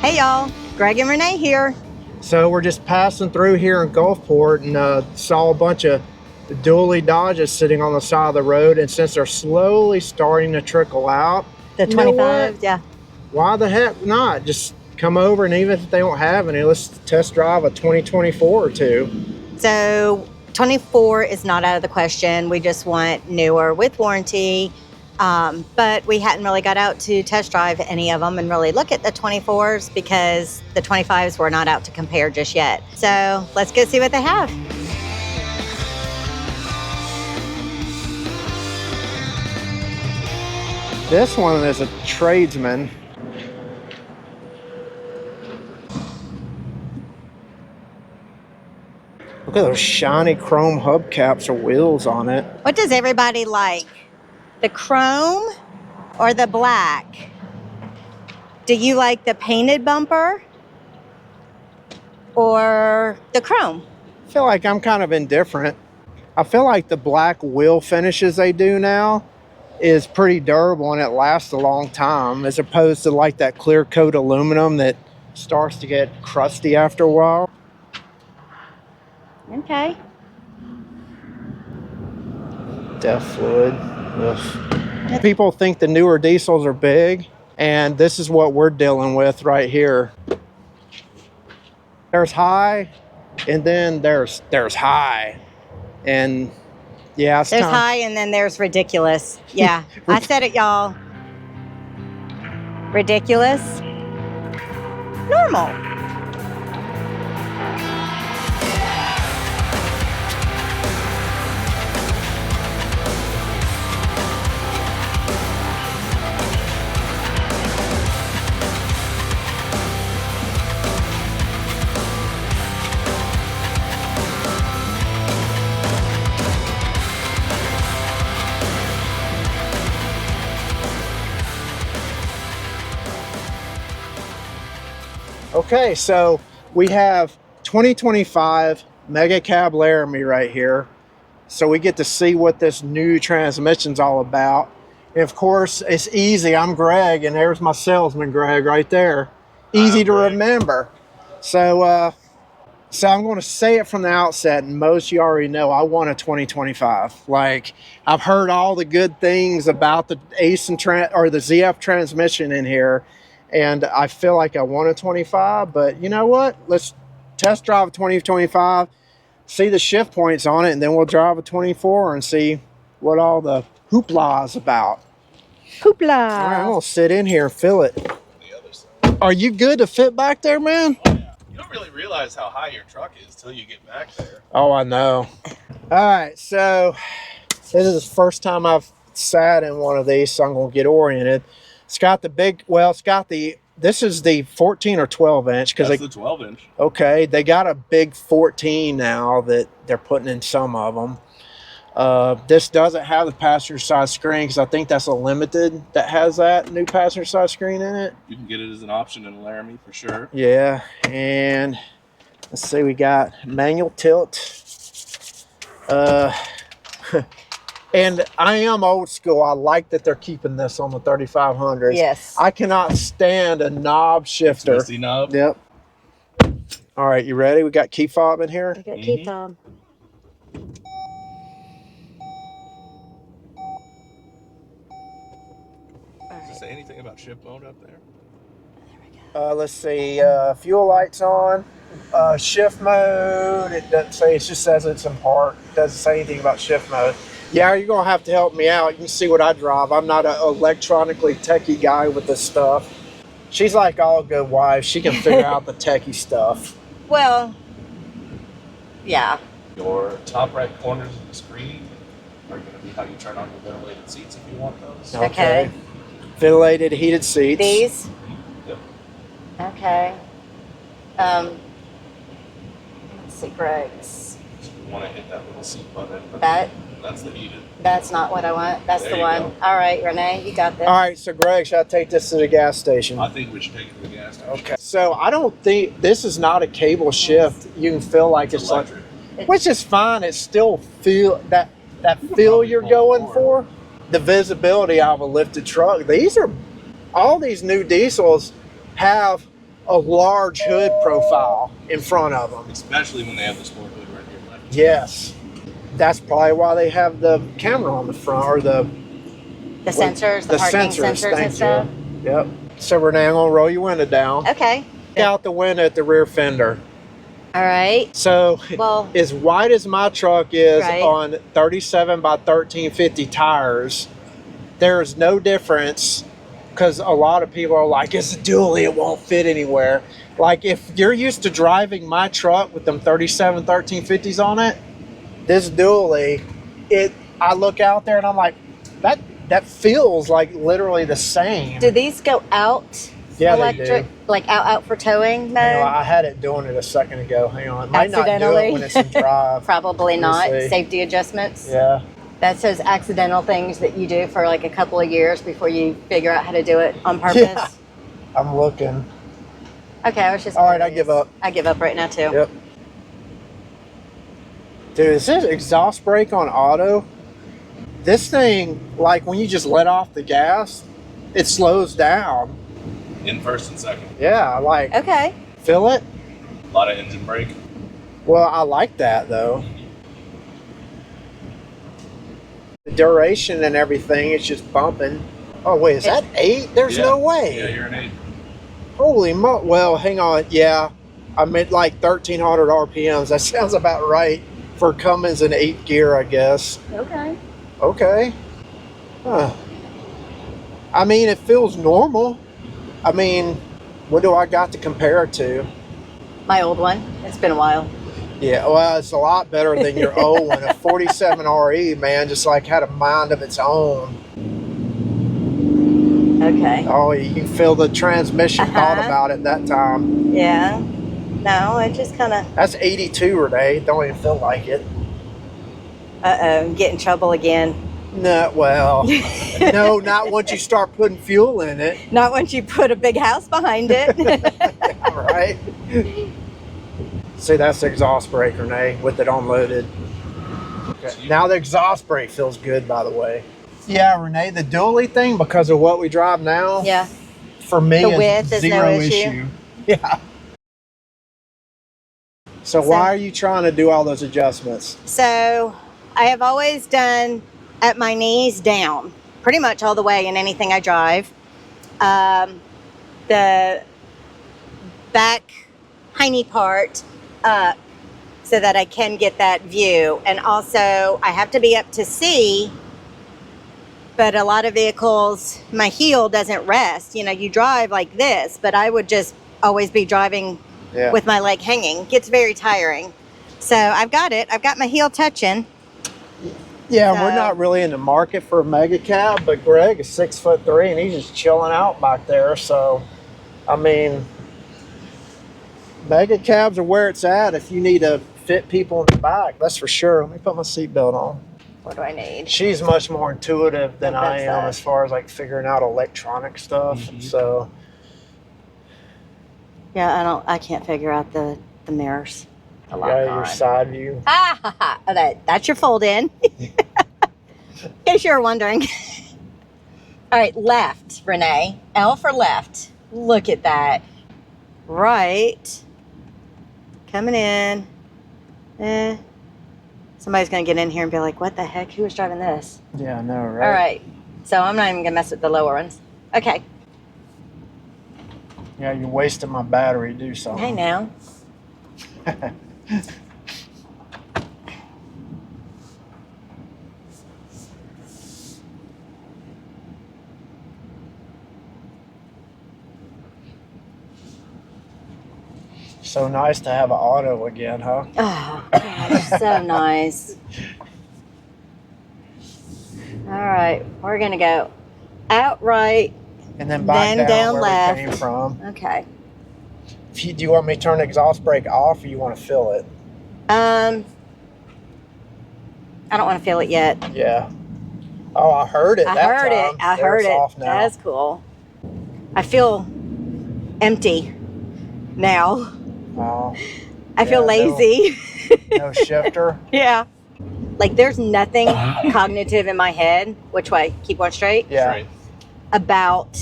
Hey y'all, Greg and Renee here. So we're just passing through here in Gulfport here. So we're just passing through here in Gulfport and saw a bunch of dually Dodges sitting on the side of the road. And since they're slowly starting to trickle out, The 25, yeah. Why the heck not? Just come over, and even if they don't have any, let's test drive a 2024 or two. So 24 is not out of the question. We just want newer with warranty. But we hadn't really got out to test drive any of them and really look at the 24s because the 25s were not out to compare just yet. So let's go see what they have. This one is a tradesman. Look at those shiny chrome hubcaps or wheels on it. What does everybody like? The chrome or the black? Do you like the painted bumper or the chrome? I feel like I'm kind of indifferent. I feel like the black wheel finishes they do now is pretty durable and it lasts a long time, as opposed to like that clear coat aluminum that starts to get crusty after a while. Okay. Def fluid. Ugh. People think the newer diesels are big, and this is what we're dealing with right here. There's high, and then there's high, and yeah, there's high, and then there's ridiculous. Yeah, I said it, y'all. Ridiculous. Normal. Okay, so we have 2025 Mega Cab Laramie right here. So we get to see what this new transmission's all about. And of course, it's easy. I'm Greg, and there's my salesman, Greg, right there. Easy to remember. So I'm going to say it from the outset, and most of you already know I want a 2025. Like, I've heard all the good things about the Ace and the ZF transmission in here, and I feel like I want a 25. But you know what? Let's test drive a 2025, see the shift points on it, and then we'll drive a 24 and see what all the hoopla is about. Hoopla! All right, I'm going to sit in here and feel it. Are you good to fit back there, man? Oh, yeah. You don't really realize how high your truck is till you get back there. Oh, I know. All right, so this is the first time I've sat in one of these, so I'm going to get oriented. It's got the big, well, it's got the, this is the 14 or 12 inch. That's the 12 inch. Okay, they got a big 14 now that they're putting in some of them. This doesn't have the passenger side screen because I think that's a limited that has that new passenger side screen in it. You can get it as an option in a Laramie for sure. Yeah, and let's see, we got manual tilt. And I am old school. I like that they're keeping this on the 3500s. Yes. I cannot stand a knob shifter. Twisty knob. Yep. All right, you ready? We got key fob in here. We got key fob. Does it say anything about shift mode up there? Let's see. Fuel lights on. Shift mode. It doesn't say. It just says it's in park. It doesn't say anything about shift mode. Yeah, you're gonna have to help me out. You can see what I drive. I'm not an electronically techie guy with this stuff. She's like all good wives. She can figure out the techie stuff. Well, yeah. Your top right corners of the screen are going to be how you turn on your ventilated seats if you want those. Okay. Ventilated heated seats. These? Yep. Okay. Let's see, Greg's. So you want to hit that little seat button. That's the heated. That's not what I want. That's There the you one. go. All right, Renee, you got this. All right, so Greg, should I take this to the gas station? I think we should take it to the gas station. Okay. So I don't think this is not a cable shift. You can feel like it's like, which is fine. It still feel that feel you're going for. The visibility of a lifted truck. These are all these new diesels have a large hood profile in front of them. Especially when they have the sport hood right here left. Yes. That's probably why they have the camera on the front, or the sensors, the parking sensors and stuff. Yep. So Renee, I'm gonna roll your window down. Okay. Look out the window at the rear fender. All right. So, Well, as wide as my truck is right. on 37 by 1350 tires, there's no difference, because a lot of people are like, it's a dually, it won't fit anywhere. Like, if you're used to driving my truck with them 37 1350s on it, this dually, I look out there and I'm like, that feels like literally the same. do these go out? Yeah, electric, they do. like out for towing mode? I had it doing it a second ago. Hang on. It might not do Accidentally? it when it's in drive. Probably Let me not. see. Safety adjustments. Yeah. That's those accidental things that you do for like a couple of years before you figure out how to do it on purpose. Yeah. I'm looking. Okay, I was just. All right, I curious. give up. I give up right now too. Yep. Dude, is this exhaust brake on auto? This thing, like when you just let off the gas, it slows down. In first and second. Yeah, like, Okay. feel it? A lot of engine brake. Well, I like that though. The duration and everything, it's just bumping. Oh wait, is that 8? There's Yeah. no way. Yeah, you're an 8. Holy mo! Well, hang on. Yeah, I meant like 1,300 RPMs. That sounds about right for Cummins in 8th gear, I guess. Okay. Okay. Huh. I mean, it feels normal. I mean, what do I got to compare it to? My old one. It's been a while. Yeah, well, it's a lot better than your old one. A 47 RE, man, just like had a mind of its own. Okay. Oh, you can feel the transmission thought about it that time. Yeah. No, it just kind of. That's 82, Renee. Don't even feel like it. Get in trouble again. No, well, no, not once you start putting fuel in it. Not once you put a big house behind it. All right. See, that's the exhaust brake, Renee, with it unloaded. Okay. Now the exhaust brake feels good, by the way. Yeah, Renee, the dually thing, because of what we drive now, Yeah. for me, The is width is no zero issue. Yeah. So why are you trying to do all those adjustments? So I have always done at my knees down, pretty much all the way in anything I drive. The back hiney part up so that I can get that view. And also I have to be up to C, but a lot of vehicles, my heel doesn't rest. You know, you drive like this, but I would just always be driving with my leg hanging. Gets very tiring. So I've got it. I've got my heel touching. Yeah, So- we're not really in the market for a mega cab, but Greg is 6'3" and he's just chilling out back there. So, I mean, mega cabs are where it's at if you need to fit people in the back. That's for sure. Let me put my seatbelt on. What do I need? She's much more intuitive than I That's am that. as far as like figuring out electronic stuff. Mhm. So, Yeah, I can't figure out the mirrors. The lock yeah, on. your side view. Ah, ha, ha. Oh, that's your fold in. In case you were wondering. All right, left, Renee. L for left. Look at that. Right. Coming in. Somebody's going to get in here and be like, what the heck? Who was driving this? Yeah, I know, right? All right. So I'm not even going to mess with the lower ones. Okay. Yeah, you're wasting my battery. Do something. Hey, now. So nice to have an auto again, huh? Oh, gosh, so nice. All right, we're going to go outright. And then back Then down where left. we came from. Okay. Do you want me to turn the exhaust brake off, or you want to fill it? I don't want to feel it yet. Yeah. Oh, I heard it. I that heard time. it. I There, heard it's it. off now. That's cool. I feel empty now. Oh, I feel Yeah, lazy. no shifter. Yeah. Like there's nothing cognitive in my head, which way? Keep one straight? Yeah. Straight. About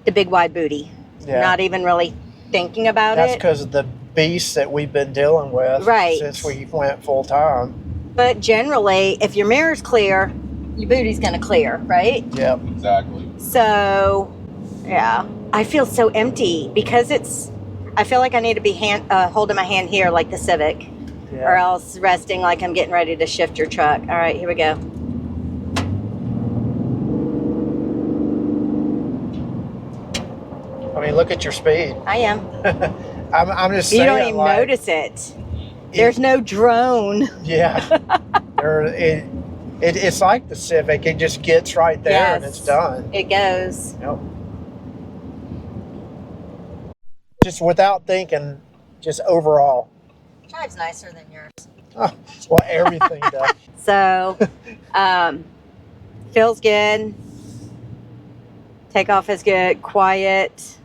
the big wide booty. Yeah. Not even really thinking about That's it. because of the beast that we've been dealing with Right. since we went full time. But generally, if your mirror's clear, your booty's gonna clear, right? Yep. Exactly. So, yeah, I feel so empty because I feel like I need to be holding my hand here like the Civic, or else resting like I'm getting ready to shift your truck. All right, here we go. I mean, look at your speed. I am. I'm just saying. You don't even like, notice it. There's no drone. Yeah. It's like the Civic. It just gets right there and it's done. It goes. Yep. Just without thinking, just overall. Drives nicer than yours. Oh, well, everything does. So, feels good. Takeoff is good. Quiet.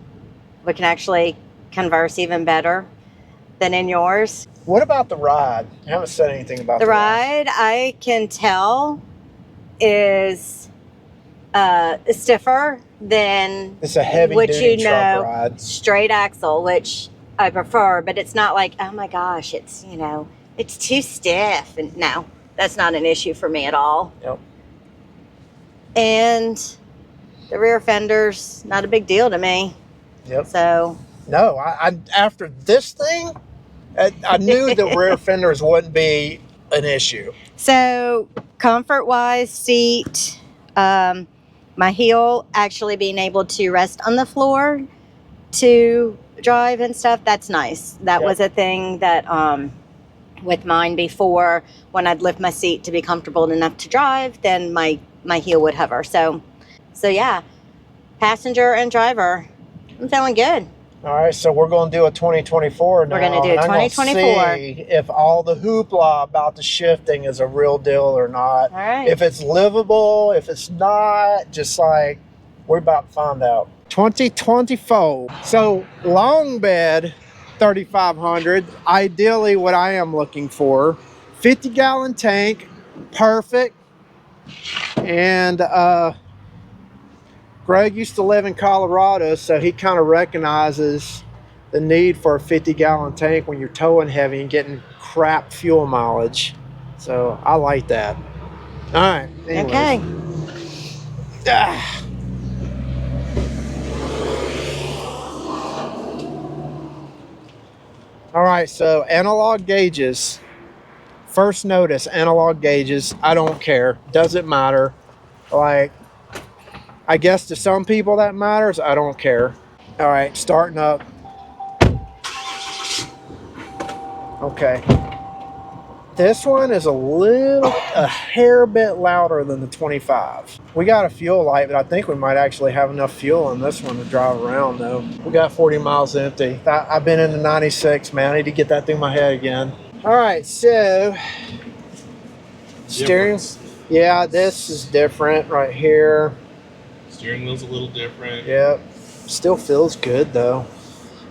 We can actually converse even better than in yours. What about the ride? I haven't said anything about The ride, I can tell, is stiffer than It's a heavy what duty you truck know, ride. straight axle, which I prefer, but it's not like, oh my gosh, it's, you know, it's too stiff. And no, that's not an issue for me at all. Yep. And the rear fender's not a big deal to me. Yep. So. No, I after this thing, I knew the rear fenders wouldn't be an issue. So comfort-wise, seat, my heel actually being able to rest on the floor to drive and stuff, that's nice. That was a thing that with mine before, when I'd lift my seat to be comfortable enough to drive, then my heel would hover. So yeah, passenger and driver, I'm feeling good. All right, so we're going to do a 2024 now. We're going to do a 2024. See if all the hoopla about the shifting is a real deal or not. All right. If it's livable, if it's not, just like we're about to find out. 2024. So long bed, 3,500. Ideally, what I am looking for, 50-gallon tank, perfect. And Greg used to live in Colorado, so he kind of recognizes the need for a 50-gallon tank when you're towing heavy and getting crap fuel mileage. So I like that. All right. Anyways. Okay. All right, so analog gauges. First notice, analog gauges. I don't care. Doesn't matter. Like, I guess to some people that matters. I don't care. All right, starting up. Okay. This one is a hair bit louder than the 25. We got a fuel light, but I think we might actually have enough fuel in this one to drive around though. We got 40 miles empty. I've been in the 96, man. I need to get that through my head again. All right, so steering. Yeah, this is different right here. Steering wheel's a little different. Yep. Still feels good though.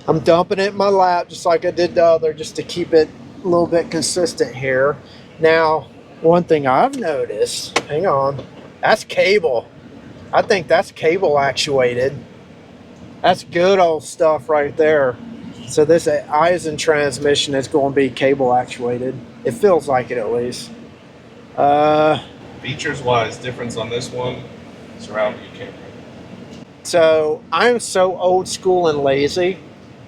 I'm dumping it in my lap just like I did the other, just to keep it a little bit consistent here. Now, one thing I've noticed, hang on, that's cable. I think that's cable actuated. That's good old stuff right there. So this Eisen transmission is going to be cable actuated. It feels like it at least. Features wise, difference on this one, surround view camera. So I'm so old school and lazy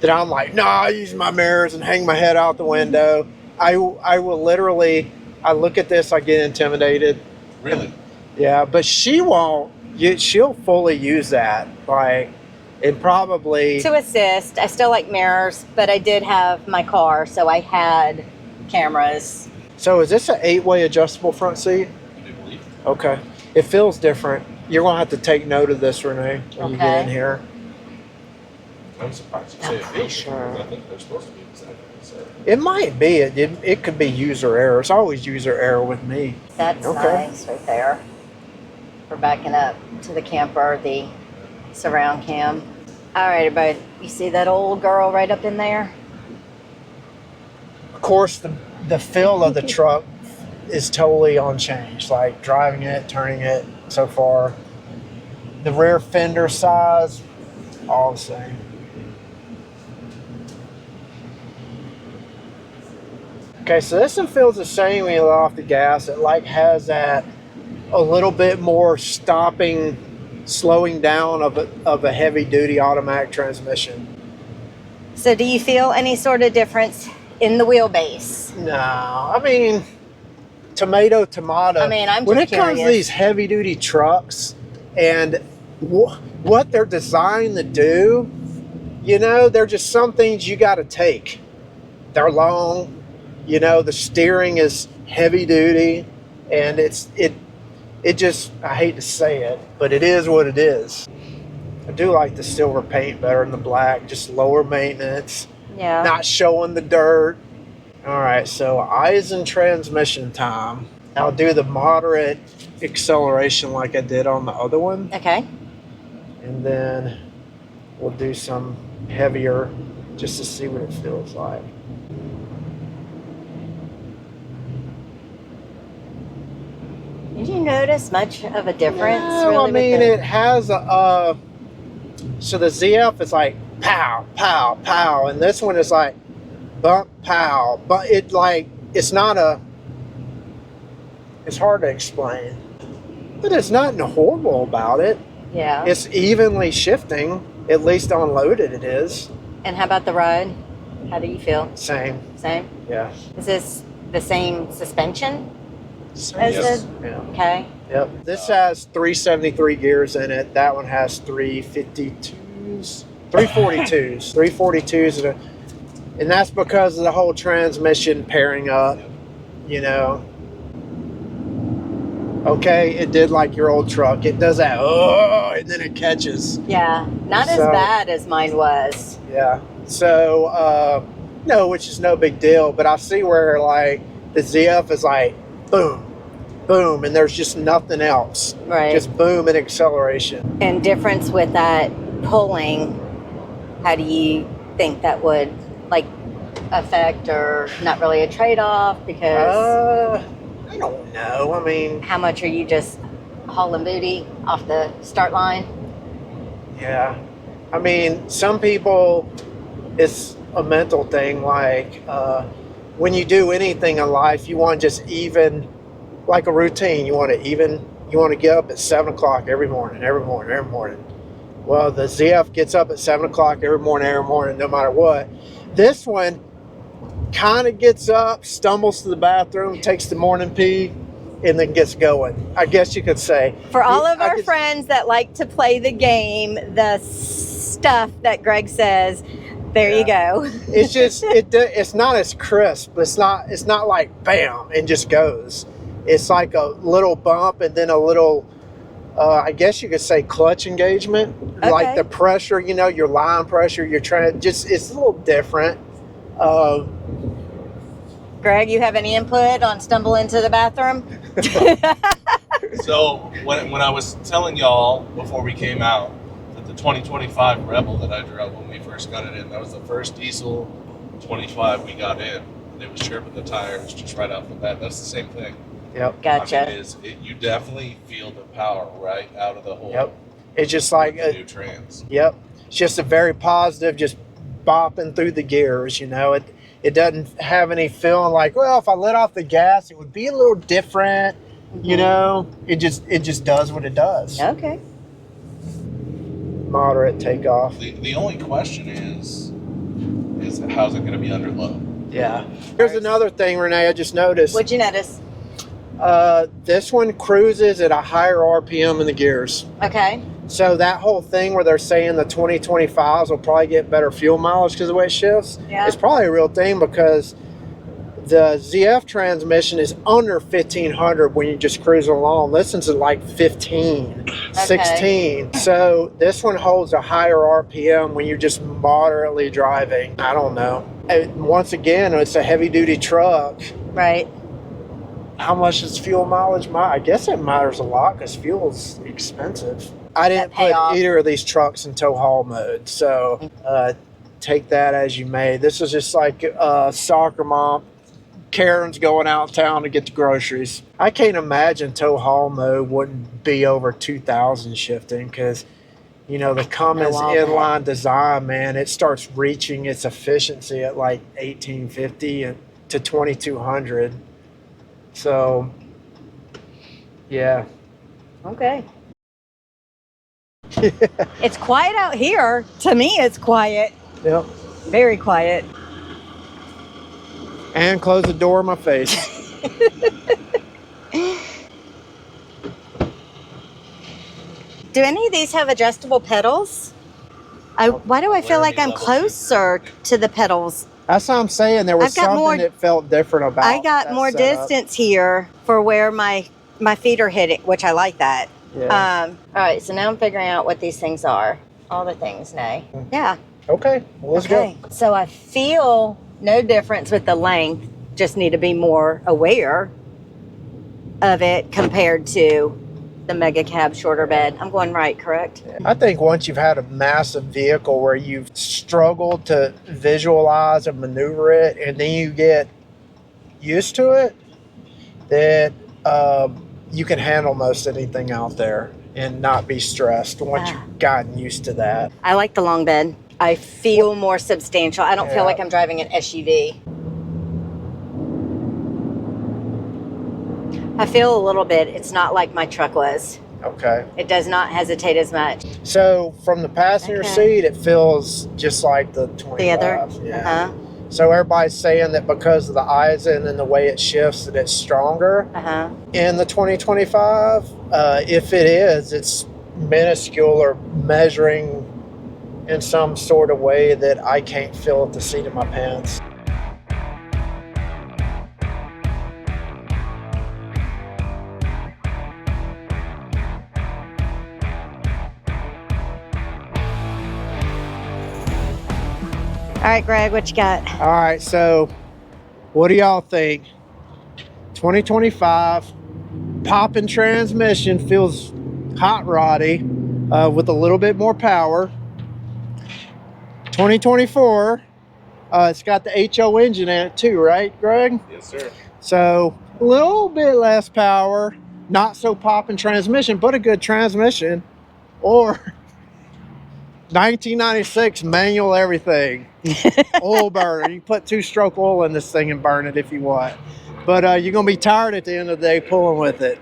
that I'm like, no, I use my mirrors and hang my head out the window. I will literally, I look at this, I get intimidated. Really? Yeah, but she won't. She'll fully use that. Like, and probably. To assist, I still like mirrors, but I did have my car, so I had cameras. So is this an 8-way adjustable front seat? I do believe. Okay. It feels different. You're going to have to take note of this, Renee, when you get in here. I'm surprised you say it feels sure. different. I think they're supposed to be exactly the same. It might be. It could be user error. It's always user error with me. That's nice right there. We're backing up to the camper, the surround cam. All right, everybody. You see that old girl right up in there? Of course, the feel of the truck is totally unchanged. Like driving it, turning it so far. The rear fender size, all the same. Okay, so this one feels the same when you let off the gas. It like has that a little bit more stopping, slowing down of a heavy duty automatic transmission. So do you feel any sort of difference in the wheelbase? No, I mean, tomato. I mean, I'm when just it comes to curious. these heavy duty trucks and what they're designed to do, you know, there are just some things you got to take. They're long, you know, the steering is heavy duty, and it just, I hate to say it, but it is what it is. I do like the silver paint better than the black, just lower maintenance, Yeah. not showing the dirt. All right, so eyes and transmission time. I'll do the moderate acceleration like I did on the other one, Okay. and then we'll do some heavier just to see what it feels like. Did you notice much of a difference? No, really, I with mean, the- it has a, so the ZF is like pow, pow, pow, and this one is like bump, pow, but it like, it's not a, it's hard to explain, but it's nothing horrible about it. Yeah. It's evenly shifting, at least on loaded it is. And how about the ride? How do you feel? Same, Same? yeah. Is this the same suspension Same. as Yes. the? Yeah. Okay. Yep. This has 373 gears in it. That one has 352s, 342s, 342s, and that's because of the whole transmission pairing up. You know. Okay, it did like your old truck. It does that, oh, and then it catches. Yeah. Not as So- bad as mine was. Yeah. So, no, which is no big deal. But I see where like the ZF is like boom, boom, and there's just nothing else. Right. Just boom and acceleration. And difference with that pulling, how do you think that would like affect, or not really a trade-off? Because I don't know. I mean, how much are you just hauling booty off the start line? yeah. I mean, some people, it's a mental thing. Like when you do anything in life, you want to just even, like a routine. You want to get up at 7 o'clock every morning. Well, the ZF gets up at 7 o'clock every morning, no matter what. This one kind of gets up, stumbles to the bathroom, takes the morning pee, and then gets going. I guess you could say. For all of I our could- friends that like to play the game, the stuff that Greg says, there you go. It's just it's not as crisp. It's not like bam and just goes. It's like a little bump and then a little I guess you could say clutch engagement. Okay. Like the pressure, you know, your line pressure, you're trying to just, it's a little different. Greg, you have any input on stumble into the bathroom? So when I was telling y'all before we came out that the 2025 Rebel that I drove when we first got it in, that was the first diesel 25 we got in, and it was chirping the tires just right off the bat. That's the same thing. Yep. Gotcha. I mean, you definitely feel the power right out of the hole. Yep. It's just like the new trans. Yep. It's just a very positive, just bopping through the gears, you know. It doesn't have any feeling like, well, if I let off the gas, it would be a little different, you know. It just does what it does. Okay. Moderate takeoff. The only question is how's it going to be under load? Yeah. Here's another thing, Renee, I just noticed. What'd you notice? This one cruises at a higher RPM in the gears. Okay. So that whole thing where they're saying the 2025s will probably get better fuel mileage because of the way it shifts, Yeah. it's probably a real thing because the ZF transmission is under 1500 when you just cruise along. This one's at like 15, 16. So this one holds a higher RPM when you're just moderately driving. I don't know. Once again, it's a heavy duty truck. Right. How much does fuel mileage matter? I guess it matters a lot because fuel's expensive. I didn't put payoff. either of these trucks in tow haul mode, so take that as you may. This is just like soccer mom. Karen's going out of town to get the groceries. I can't imagine tow haul mode wouldn't be over 2,000 shifting because, you know, the Cummins all inline design, man, it starts reaching its efficiency at like 1850 and to 2200. So yeah. Okay. It's quiet out here. To me, it's quiet. Yep. Very quiet. And close the door in my face. Do any of these have adjustable pedals? Why do I feel like I'm closer to the pedals? That's what I'm saying. There was something that felt different about it. I got more distance here for where my feet are hitting, which I like that. Yeah. All right, so now I'm figuring out what these things are. All the things, Nay. Yeah. Okay, well, let's go. So I feel no difference with the length. Just need to be more aware of it compared to the mega cab shorter bed. I'm going right, correct? I think once you've had a massive vehicle where you've struggled to visualize and maneuver it, and then you get used to it, that you can handle most anything out there and not be stressed once you've gotten used to that. I like the long bed. I feel more substantial. I don't feel like I'm driving an SUV. I feel a little bit. It's not like my truck was. Okay. It does not hesitate as much. So from the passenger seat, it feels just like the 25. The other? Yeah. So everybody's saying that because of the Eisen and the way it shifts, that it's stronger in the 2025. If it is, it's minuscule or measuring in some sort of way that I can't feel at the seat of my pants. All right, Greg, what you got? All right, so what do y'all think? 2025 popping transmission, feels hot roddy with a little bit more power. 2024, it's got the HO engine in it too, right, Greg? Yes, sir. So a little bit less power, not so popping transmission, but a good transmission. Or 1996 manual everything. Oil burner. You put 2-stroke oil in this thing and burn it if you want. But you're going to be tired at the end of the day pulling with it.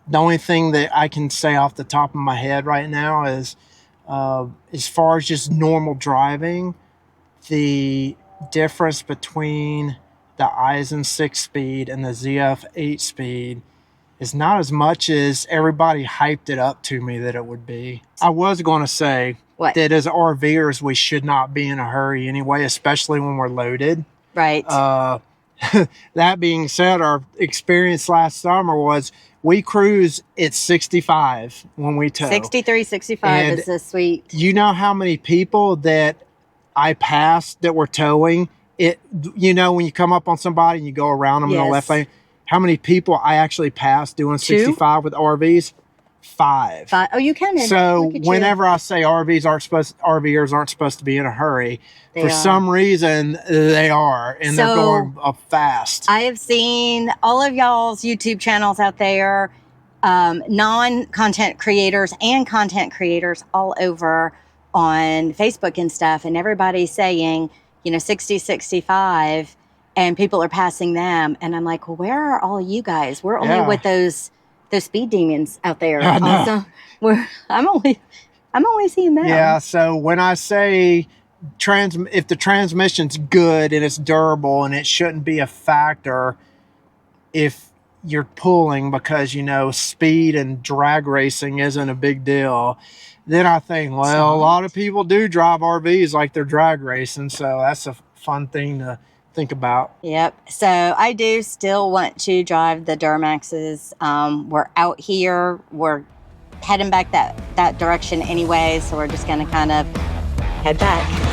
The only thing that I can say off the top of my head right now is as far as just normal driving, the difference between the Eisen 6-speed and the ZF 8-speed is not as much as everybody hyped it up to me that it would be. I was going to say that as RVers, we should not be in a hurry anyway, especially when we're loaded. Right. That being said, our experience last summer was we cruise at 65 when we tow. 63, 65 is a sweet. You know how many people that I passed that were towing? You know, when you come up on somebody and you go around them in the left lane, how many people I actually passed doing 65 with RVs? 5. Oh, you can. So whenever I say RVers aren't supposed to be in a hurry, for some reason they are, and they're going up fast. I have seen all of y'all's YouTube channels out there, non-content creators and content creators all over on Facebook and stuff, and everybody's saying, 60, 65, and people are passing them, and I'm like, well, where are all you guys? We're only with those speed demons out there. Also, I'm only seeing them. Yeah. So when I say if the transmission's good and it's durable and it shouldn't be a factor if you're pulling because speed and drag racing isn't a big deal, then I think, well, a lot of people do drive RVs like they're drag racing, so that's a fun thing to think about. Yep. So I do still want to drive the Duramaxes. We're out here. We're heading back that direction anyway, so we're just going to kind of head back.